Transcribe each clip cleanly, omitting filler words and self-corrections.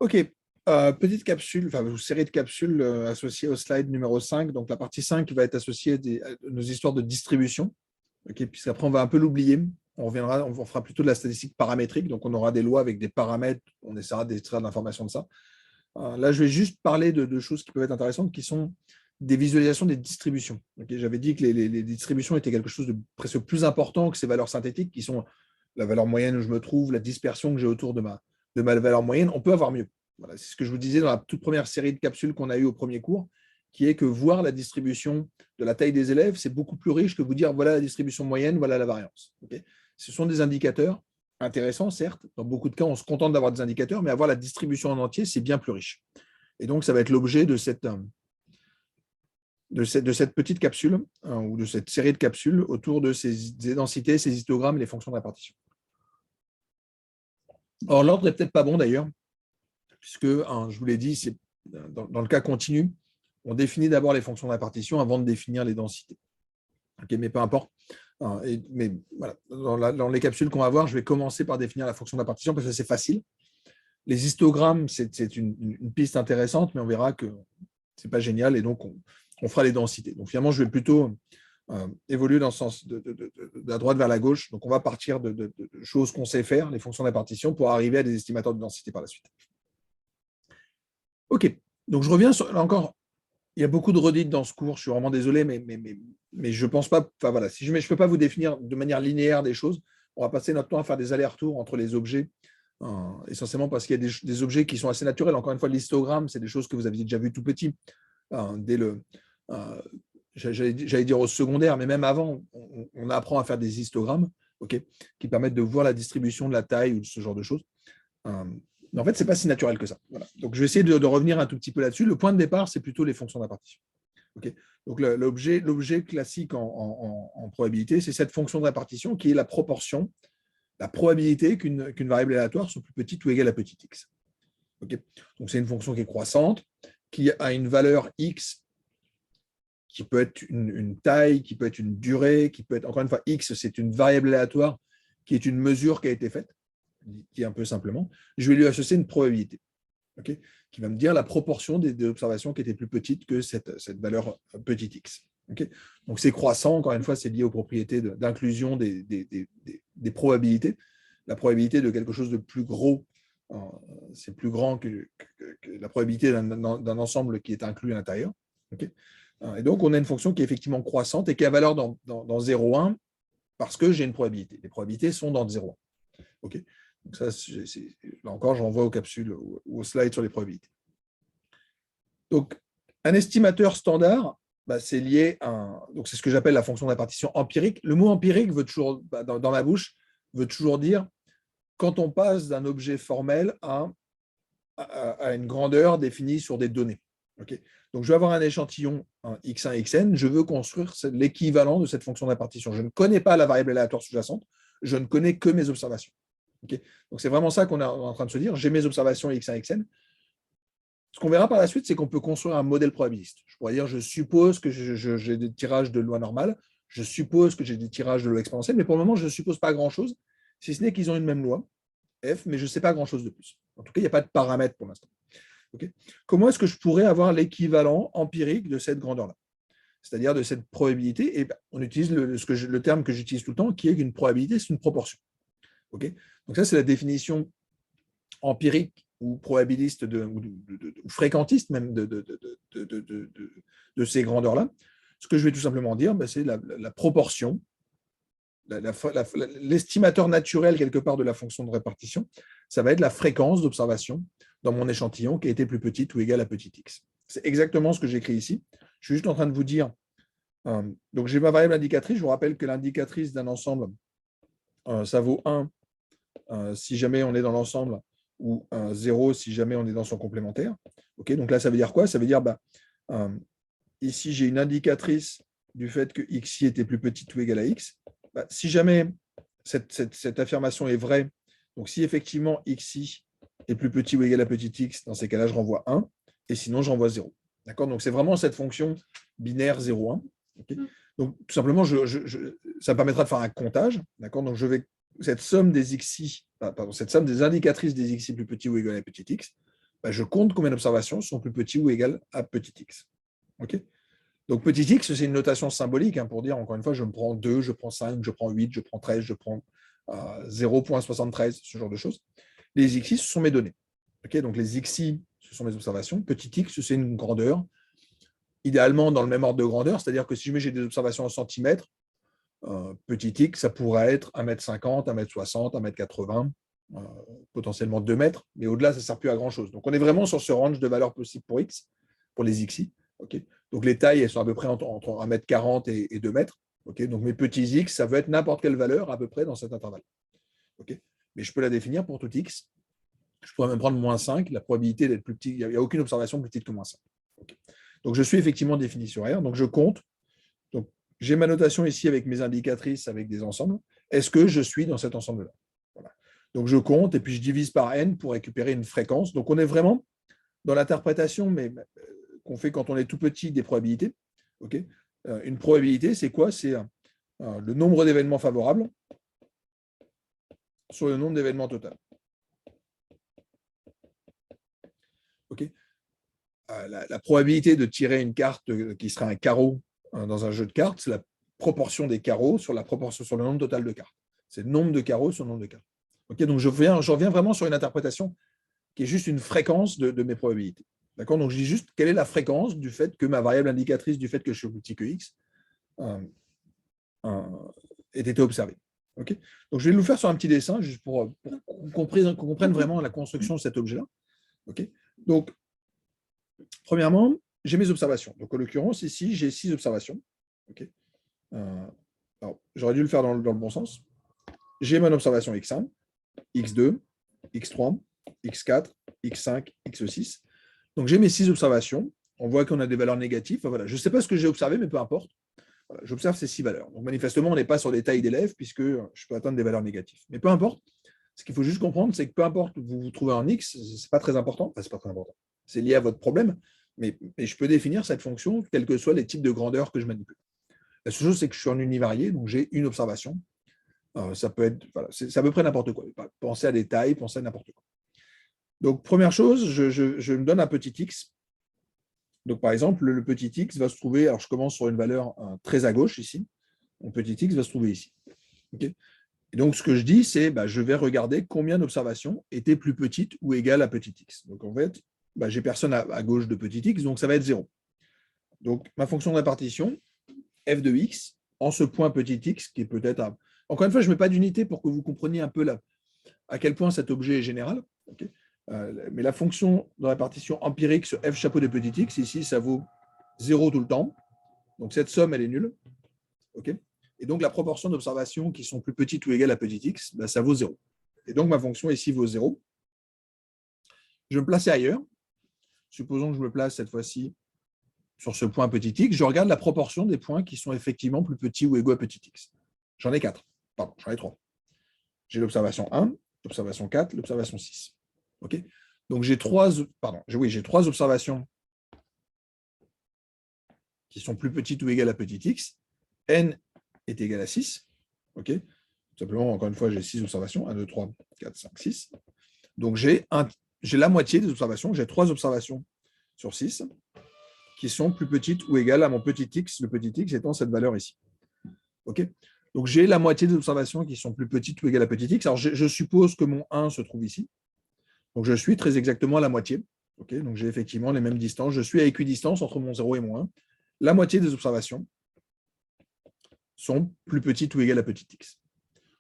OK. Petite capsule, enfin, une série de capsules associées au slide numéro 5. Donc, la partie 5 va être associée à nos histoires de distribution. OK, puisqu'après, on va un peu l'oublier. On fera plutôt de la statistique paramétrique. Donc, on aura des lois avec des paramètres. On essaiera d'extraire de l'information de ça. Là, je vais juste parler de choses qui peuvent être intéressantes, qui sont des visualisations des distributions. Okay, j'avais dit que les distributions étaient quelque chose de presque plus important que ces valeurs synthétiques, qui sont la valeur moyenne où je me trouve, la dispersion que j'ai autour de ma valeur moyenne. On peut avoir mieux. Voilà, c'est ce que je vous disais dans la toute première série de capsules qu'on a eues au premier cours, qui est que voir la distribution de la taille des élèves, c'est beaucoup plus riche que vous dire voilà la distribution moyenne, voilà la variance. Okay, ce sont des indicateurs intéressants, certes. Dans beaucoup de cas, on se contente d'avoir des indicateurs, mais avoir la distribution en entier, c'est bien plus riche. Et donc, ça va être l'objet de cette petite capsule ou de cette série de capsules autour de ces densités, ces histogrammes et les fonctions de répartition. Or, l'ordre n'est peut-être pas bon d'ailleurs, puisque, je vous l'ai dit, c'est dans le cas continu, on définit d'abord les fonctions de répartition avant de définir les densités. Okay, mais peu importe. Mais voilà, dans les capsules qu'on va voir, je vais commencer par définir la fonction de répartition parce que c'est facile. Les histogrammes, c'est une piste intéressante, mais on verra que ce n'est pas génial et donc on fera les densités. Donc finalement, je vais plutôt évoluer dans le sens de la droite vers la gauche. Donc on va partir de choses qu'on sait faire, les fonctions de répartition, pour arriver à des estimateurs de densité par la suite. OK, donc je reviens sur, là encore, il y a beaucoup de redites dans ce cours, je suis vraiment désolé, mais je ne pense pas, enfin voilà, si je ne peux pas vous définir de manière linéaire des choses, on va passer notre temps à faire des allers-retours entre les objets, essentiellement parce qu'il y a des objets qui sont assez naturels. Encore une fois, l'histogramme, c'est des choses que vous aviez déjà vues tout petit, dès le, j'allais dire au secondaire, mais même avant, on apprend à faire des histogrammes, okay, qui permettent de voir la distribution de la taille ou de ce genre de choses. Mais en fait, ce n'est pas si naturel que ça. Voilà. Donc, je vais essayer de revenir un tout petit peu là-dessus. Le point de départ, c'est plutôt les fonctions de répartition. Okay, donc, l'objet classique en probabilité, c'est cette fonction de répartition qui est la proportion, la probabilité qu'une variable aléatoire soit plus petite ou égale à petit x. Okay, donc, c'est une fonction qui est croissante, qui a une valeur x qui peut être une taille, qui peut être une durée, qui peut être, encore une fois, x, c'est une variable aléatoire qui est une mesure qui a été faite, dit un peu simplement, je vais lui associer une probabilité, okay, qui va me dire la proportion des observations qui étaient plus petites que cette valeur petit x. Okay, donc c'est croissant, encore une fois, c'est lié aux propriétés d'inclusion des probabilités. La probabilité de quelque chose de plus gros, c'est plus grand que la probabilité d'un ensemble qui est inclus à l'intérieur. Okay, et donc, on a une fonction qui est effectivement croissante et qui a valeur dans 0,1 parce que j'ai une probabilité. Les probabilités sont dans 0,1. Okay, donc ça, là encore, je renvoie aux capsules ou aux slides sur les probabilités. Donc, un estimateur standard, c'est lié donc c'est ce que j'appelle la fonction de répartition empirique. Le mot empirique veut toujours, dans ma bouche, veut toujours dire quand on passe d'un objet formel à une grandeur définie sur des données. Okay, donc, je vais avoir un échantillon x1, xn, je veux construire l'équivalent de cette fonction de répartition. Je ne connais pas la variable aléatoire sous-jacente, je ne connais que mes observations. Okay, donc, c'est vraiment ça qu'on est en train de se dire. J'ai mes observations x1, xn. Ce qu'on verra par la suite, c'est qu'on peut construire un modèle probabiliste. Je pourrais dire, je suppose que j'ai des tirages de loi normale, je suppose que j'ai des tirages de loi exponentielle, mais pour le moment, je ne suppose pas grand-chose, si ce n'est qu'ils ont une même loi, f, mais je ne sais pas grand-chose de plus. En tout cas, il n'y a pas de paramètre pour l'instant. Okay, comment est-ce que je pourrais avoir l'équivalent empirique de cette grandeur-là, c'est-à-dire de cette probabilité? Et on utilise le terme que j'utilise tout le temps, qui est qu'une probabilité, c'est une proportion. Okay, donc ça, c'est la définition empirique ou probabiliste ou fréquentiste même de ces grandeurs-là. Ce que je vais tout simplement dire, c'est la proportion, l'estimateur naturel quelque part de la fonction de répartition, ça va être la fréquence d'observation dans mon échantillon qui a été plus petite ou égale à petit x. C'est exactement ce que j'écris ici. Je suis juste en train de vous dire, donc j'ai ma variable indicatrice, je vous rappelle que l'indicatrice d'un ensemble, ça vaut 1 si jamais on est dans l'ensemble, ou 0 si jamais on est dans son complémentaire. Okay, donc là, ça veut dire quoi? Ça veut dire, ici, j'ai une indicatrice du fait que xi était plus petite ou égale à x. Si jamais cette affirmation est vraie, donc si effectivement xi est plus petit ou égal à petit x, dans ces cas-là, je renvoie 1, et sinon, je renvoie 0. D'accord, donc c'est vraiment cette fonction binaire 0, 1. Okay, donc, tout simplement, ça me permettra de faire un comptage. D'accord, donc je vais cette somme des xi, cette somme des indicatrices des xi plus petit ou égal à petit x, je compte combien d'observations sont plus petits ou égales à petit x. Okay, donc, petit x, c'est une notation symbolique pour dire, encore une fois, je me prends 2, je prends 5, je prends 8, je prends 13, je prends 0,73, ce genre de choses. Les xi, ce sont mes données. Okay, donc, les xi, ce sont mes observations. Petit x, c'est une grandeur, idéalement dans le même ordre de grandeur, c'est-à-dire que si j'ai des observations en centimètres, petit x, ça pourrait être 1,50 m, 1,60 m, 1,80 m, potentiellement 2 mètres, mais au-delà, ça ne sert plus à grand-chose. Donc, on est vraiment sur ce range de valeurs possibles pour x, pour les xi. Okay, donc, les tailles, elles sont à peu près entre 1,40 m et 2 mètres. Okay, donc, mes petits x, ça veut être n'importe quelle valeur à peu près dans cet intervalle. Okay, mais je peux la définir pour tout x. Je pourrais même prendre moins 5, la probabilité d'être plus petit, il n'y a aucune observation plus petite que moins 5. Okay, donc, je suis effectivement défini sur R, donc je compte. Donc, j'ai ma notation ici avec mes indicatrices, avec des ensembles. Est-ce que je suis dans cet ensemble-là? Voilà. Donc, je compte et puis je divise par n pour récupérer une fréquence. Donc, on est vraiment dans l'interprétation, mais qu'on fait quand on est tout petit des probabilités. Okay, une probabilité, c'est quoi? C'est le nombre d'événements favorables sur le nombre d'événements total. Okay, la probabilité de tirer une carte qui sera un carreau dans un jeu de cartes, c'est la proportion des carreaux sur le nombre total de cartes. C'est le nombre de carreaux sur le nombre de cartes. Okay, donc je reviens vraiment sur une interprétation qui est juste une fréquence de mes probabilités. D'accord, donc je dis juste quelle est la fréquence du fait que ma variable indicatrice du fait que je suis plus petit que x ait été observée. Okay, donc je vais le faire sur un petit dessin juste pour qu'on comprenne vraiment la construction de cet objet-là. Okay, donc, premièrement, j'ai mes observations. Donc, en l'occurrence, ici, j'ai 6 observations. Okay, alors, j'aurais dû le faire dans le bon sens. J'ai mon observation x1, x2, x3, x4, x5, x6. Donc, j'ai mes 6 observations. On voit qu'on a des valeurs négatives. Enfin, voilà. Je ne sais pas ce que j'ai observé, mais peu importe. Voilà, j'observe ces 6 valeurs. Donc, manifestement, on n'est pas sur des tailles d'élèves puisque je peux atteindre des valeurs négatives. Mais peu importe. Ce qu'il faut juste comprendre, c'est que peu importe où vous vous trouvez en x, ce n'est pas très important. Enfin, c'est pas très important. C'est lié à votre problème. Mais je peux définir cette fonction, quels que soient les types de grandeur que je manipule. La seule chose, c'est que je suis en univarié, donc j'ai une observation. Ça peut être, voilà, c'est à peu près n'importe quoi. Pensez à des tailles, pensez à n'importe quoi. Donc, première chose, je me donne un petit x. Donc, par exemple, le petit x va se trouver, alors je commence sur une valeur très à gauche ici. Mon petit x va se trouver ici. Okay, et donc, ce que je dis, c'est je vais regarder combien d'observations étaient plus petites ou égales à petit x. Donc, en fait, j'ai personne à gauche de petit x, donc ça va être 0. Donc, ma fonction de répartition, f de x, en ce point petit x, qui est peut-être… Encore une fois, je ne mets pas d'unité pour que vous compreniez un peu à quel point cet objet est général. Okay, mais la fonction de répartition empirique sur f chapeau de petit x, ici, ça vaut 0 tout le temps. Donc, cette somme, elle est nulle. Okay, et donc, la proportion d'observations qui sont plus petites ou égales à petit x, ça vaut 0. Et donc, ma fonction ici vaut 0. Je vais me placer ailleurs. Supposons que je me place cette fois-ci sur ce point petit x. Je regarde la proportion des points qui sont effectivement plus petits ou égaux à petit x. J'en ai 4. Pardon, j'en ai 3. J'ai l'observation 1, l'observation 4, l'observation 6. Okay, donc, j'ai 3 observations qui sont plus petites ou égales à petit x. N est égal à 6. Okay, tout simplement, encore une fois, j'ai 6 observations. 1, 2, 3, 4, 5, 6. Donc, j'ai la moitié des observations. J'ai 3 observations sur 6 qui sont plus petites ou égales à mon petit x, le petit x étant cette valeur ici. Okay, donc, j'ai la moitié des observations qui sont plus petites ou égales à petit x. Alors, je suppose que mon 1 se trouve ici. Donc, je suis très exactement à la moitié. Okay, donc, j'ai effectivement les mêmes distances. Je suis à équidistance entre mon 0 et mon 1. La moitié des observations sont plus petites ou égales à petit x.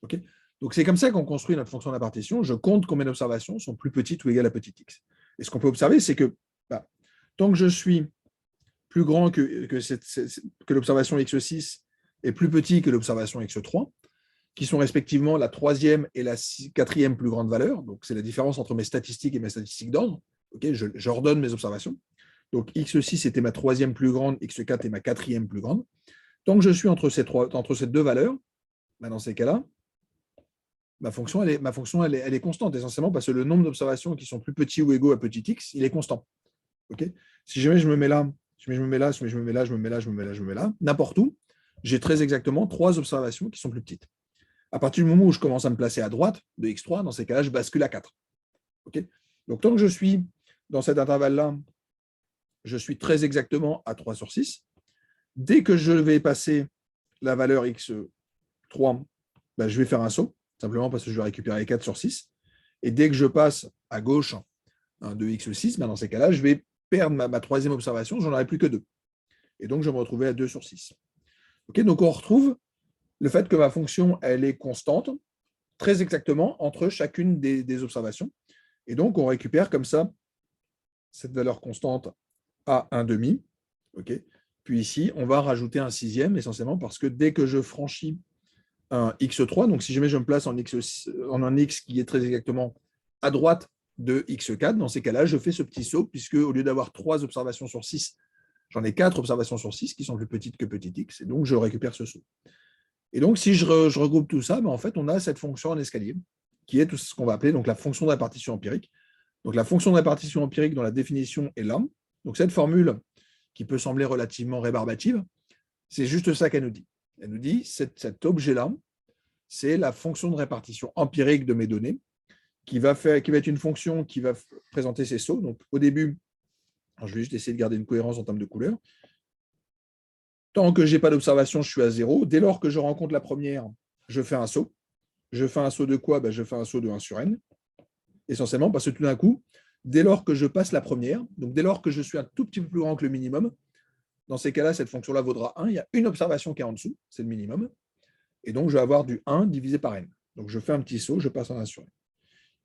Okay, donc, c'est comme ça qu'on construit notre fonction de répartition. Je compte combien d'observations sont plus petites ou égales à petit x. Et ce qu'on peut observer, c'est que tant que je suis plus grand que l'observation x6 est plus petit que l'observation x3, qui sont respectivement la troisième et la quatrième plus grande valeur. Donc, c'est la différence entre mes statistiques et mes statistiques d'ordre. Okay, j'ordonne mes observations. Donc, x6 était ma troisième plus grande, x4 est ma quatrième plus grande. Tant que je suis entre ces deux valeurs, dans ces cas-là, ma fonction, elle est constante, essentiellement parce que le nombre d'observations qui sont plus petits ou égaux à petit x, il est constant. Okay, si jamais je me mets là, je me mets là, je me mets là, je me mets là, je me mets là, je me mets là, n'importe où, j'ai très exactement 3 observations qui sont plus petites. À partir du moment où je commence à me placer à droite de x3, dans ces cas-là, je bascule à 4. Okay, donc, tant que je suis dans cet intervalle-là, je suis très exactement à 3 sur 6. Dès que je vais passer la valeur x3, ben, je vais faire un saut, simplement parce que je vais récupérer 4 sur 6. Et dès que je passe à gauche de x6, ben, dans ces cas-là, je vais perdre ma troisième observation, j'en aurai plus que 2. Et donc, je vais me retrouver à 2 sur 6. Okay, donc, on retrouve le fait que ma fonction, elle est constante, très exactement, entre chacune des observations. Et donc, on récupère comme ça cette valeur constante à 1,5. Okay. Puis ici, on va rajouter un sixième, essentiellement parce que dès que je franchis un x3, donc si jamais je me place en un x qui est très exactement à droite de x4, dans ces cas-là, je fais ce petit saut, puisque au lieu d'avoir 3 observations sur 6, j'en ai 4 observations sur 6 qui sont plus petites que petit x, et donc je récupère ce saut. Et donc, si je regroupe tout ça, ben en fait, on a cette fonction en escalier, qui est tout ce qu'on va appeler donc, la fonction de répartition empirique. Donc, la fonction de répartition empirique dont la définition est là. Donc, cette formule, qui peut sembler relativement rébarbative, c'est juste ça qu'elle nous dit. Elle nous dit, cet objet-là, c'est la fonction de répartition empirique de mes données, qui va être une fonction qui va présenter ces sauts. Donc, au début, je vais juste essayer de garder une cohérence en termes de couleur. Tant que je n'ai pas d'observation, je suis à 0. Dès lors que je rencontre la première, je fais un saut. Je fais un saut de quoi? Je fais un saut de 1 sur n. Essentiellement parce que tout d'un coup, dès lors que je passe la première, donc dès lors que je suis un tout petit peu plus grand que le minimum, dans ces cas-là, cette fonction-là vaudra 1. Il y a une observation qui est en dessous, c'est le minimum. Et donc, je vais avoir du 1 divisé par n. Donc, je fais un petit saut, je passe en 1 sur n.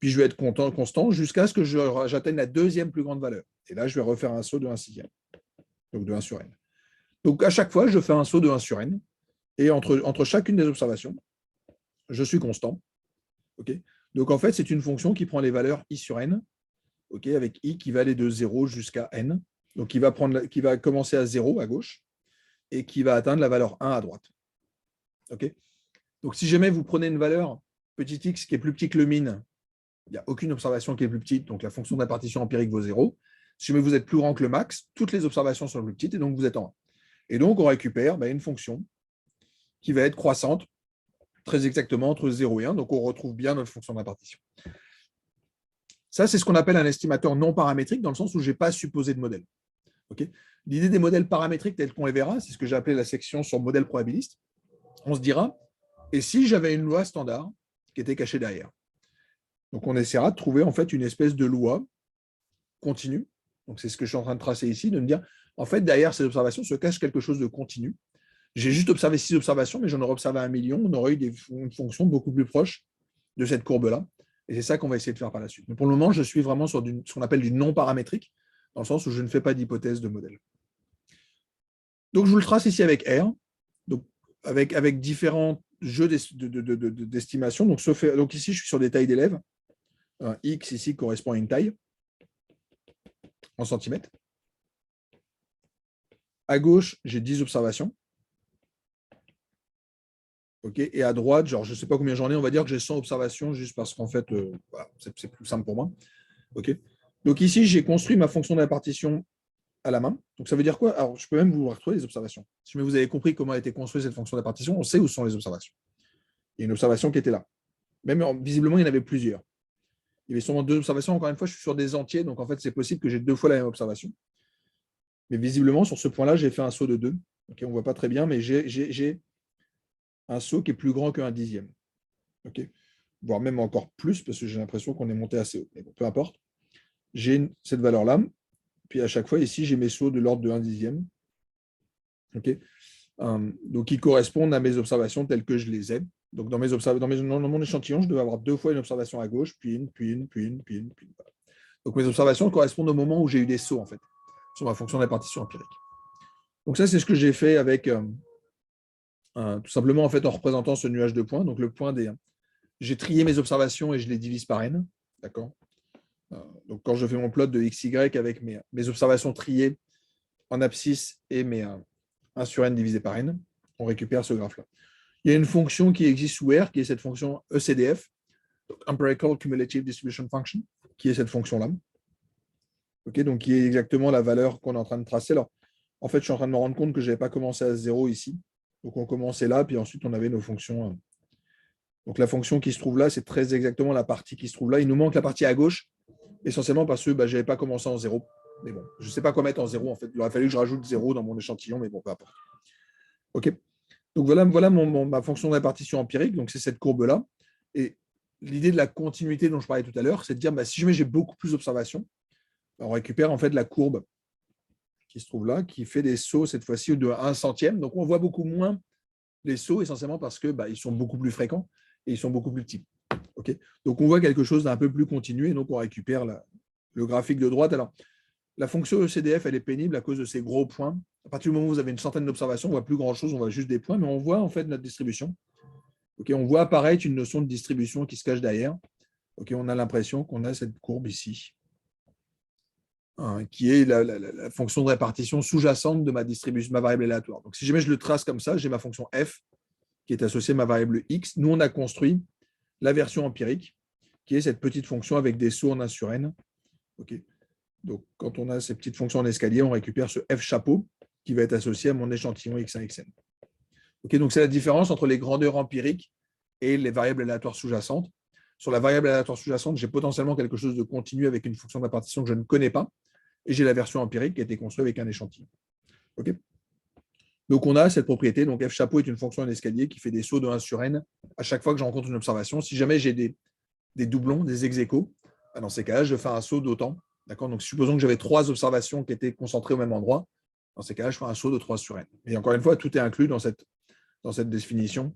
Puis, je vais être constant jusqu'à ce que j'atteigne la deuxième plus grande valeur. Et là, je vais refaire un saut de 1 sixième. Donc, de 1 sur n. Donc, à chaque fois, je fais un saut de 1 sur n. Et entre chacune des observations, je suis constant. Okay, donc, en fait, c'est une fonction qui prend les valeurs i sur n, okay, avec i qui va aller de 0 jusqu'à n. Donc, qui va commencer à 0 à gauche et qui va atteindre la valeur 1 à droite. Okay, donc, si jamais vous prenez une valeur petit x qui est plus petit que le min, il n'y a aucune observation qui est plus petite, donc la fonction de répartition empirique vaut 0. Si jamais vous êtes plus grand que le max, toutes les observations sont plus petites et donc vous êtes en 1. Et donc, on récupère une fonction qui va être croissante très exactement entre 0 et 1. Donc, on retrouve bien notre fonction de répartition. Ça, c'est ce qu'on appelle un estimateur non paramétrique, dans le sens où je n'ai pas supposé de modèle. Okay, l'idée des modèles paramétriques tels qu'on les verra, c'est ce que j'ai appelé la section sur modèle probabiliste. On se dira, et si j'avais une loi standard qui était cachée derrière? Donc, on essaiera de trouver en fait une espèce de loi continue. Donc, c'est ce que je suis en train de tracer ici, de me dire, en fait, derrière ces observations se cache quelque chose de continu. J'ai juste observé 6 observations, mais j'en aurais observé 1 million. On aurait eu une fonction beaucoup plus proche de cette courbe-là. Et c'est ça qu'on va essayer de faire par la suite. Mais pour le moment, je suis vraiment sur ce qu'on appelle du non paramétrique, dans le sens où je ne fais pas d'hypothèse de modèle. Donc, je vous le trace ici avec R, donc avec différents jeux d'estimation. Donc, ici, je suis sur des tailles d'élèves. Un X ici correspond à une taille en centimètres. À gauche, j'ai 10 observations. Okay, et à droite, genre, je ne sais pas combien j'en ai, on va dire que j'ai 100 observations, juste parce qu'en fait, voilà, c'est plus simple pour moi. Okay. Donc ici, j'ai construit ma fonction de répartition à la main. Donc ça veut dire quoi? Alors, je peux même vous retrouver les observations. Si vous avez compris comment a été construite cette fonction de répartition, on sait où sont les observations. Il y a une observation qui était là. Même visiblement, il y en avait plusieurs. Il y avait sûrement 2 observations. Encore une fois, je suis sur des entiers, donc en fait, c'est possible que j'ai 2 fois la même observation. Mais visiblement, sur ce point-là, j'ai fait un saut de 2. Okay, on ne voit pas très bien, mais j'ai un saut qui est plus grand qu'un dixième. Okay, voire même encore plus, parce que j'ai l'impression qu'on est monté assez haut. Mais bon, peu importe. J'ai cette valeur-là. Puis à chaque fois, ici, j'ai mes sauts de l'ordre de 1 dixième. Okay, donc, qui correspondent à mes observations telles que je les ai. Donc, dans mon échantillon, je devais avoir 2 fois une observation à gauche, puis une. Voilà. Donc, mes observations correspondent au moment où j'ai eu des sauts, en fait, sur ma fonction de répartition empirique. Donc, ça, c'est ce que j'ai fait avec, tout simplement, en fait, en représentant ce nuage de points. Donc, le point des... J'ai trié mes observations et je les divise par n. D'accord. Donc, quand je fais mon plot de XY avec mes observations triées en abscisse et mes 1 sur n divisé par n, on récupère ce graphe-là. Il y a une fonction qui existe sous R, qui est cette fonction ECDF, donc Empirical Cumulative Distribution Function, qui est cette fonction-là. Okay, donc, qui est exactement la valeur qu'on est en train de tracer. Alors, en fait, je suis en train de me rendre compte que je n'avais pas commencé à 0 ici. Donc, on commençait là, puis ensuite, on avait nos fonctions. Donc, la fonction qui se trouve là, c'est très exactement la partie qui se trouve là. Il nous manque la partie à gauche. essentiellement parce que je n'avais pas commencé en zéro. Mais bon, je ne sais pas quoi mettre en zéro, en fait. Il aurait fallu que je rajoute zéro dans mon échantillon, mais bon, peu importe. OK. Donc, voilà ma fonction de répartition empirique. Donc, c'est cette courbe-là. Et l'idée de la continuité dont je parlais tout à l'heure, c'est de dire, si jamais j'ai beaucoup plus d'observations, on récupère en fait la courbe qui se trouve là, qui fait des sauts cette fois-ci de 1 centième. Donc, on voit beaucoup moins les sauts, essentiellement parce que ils sont beaucoup plus fréquents et ils sont beaucoup plus petits. Okay, donc, on voit quelque chose d'un peu plus continu et donc on récupère le graphique de droite. Alors, la fonction ECDF, elle est pénible à cause de ces gros points. À partir du moment où vous avez une centaine d'observations, on ne voit plus grand-chose, on voit juste des points, mais on voit en fait notre distribution. Okay, on voit apparaître une notion de distribution qui se cache derrière. Okay, on a l'impression qu'on a cette courbe ici, qui est la fonction de répartition sous-jacente de ma distribution, ma variable aléatoire. Donc, si jamais je le trace comme ça, j'ai ma fonction f qui est associée à ma variable x. Nous, on a construit la version empirique, qui est cette petite fonction avec des sauts en 1 sur n. Okay. Donc, quand on a ces petites fonctions en escalier, on récupère ce f chapeau qui va être associé à mon échantillon x1, xn. Okay, donc, c'est la différence entre les grandeurs empiriques et les variables aléatoires sous-jacentes. Sur la variable aléatoire sous-jacente, j'ai potentiellement quelque chose de continu avec une fonction de répartition que je ne connais pas. Et j'ai la version empirique qui a été construite avec un échantillon. Okay, donc, on a cette propriété. Donc, f chapeau est une fonction en escalier qui fait des sauts de 1 sur n à chaque fois que je rencontre une observation. Si jamais j'ai des doublons, des ex-aequo, dans ces cas-là, je fais un saut d'autant. D'accord, donc, supposons que j'avais 3 observations qui étaient concentrées au même endroit. Dans ces cas-là, je fais un saut de 3 sur n. Et encore une fois, tout est inclus dans cette définition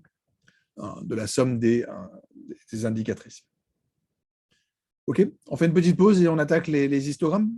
de la somme des indicatrices. OK, on fait une petite pause et on attaque les histogrammes.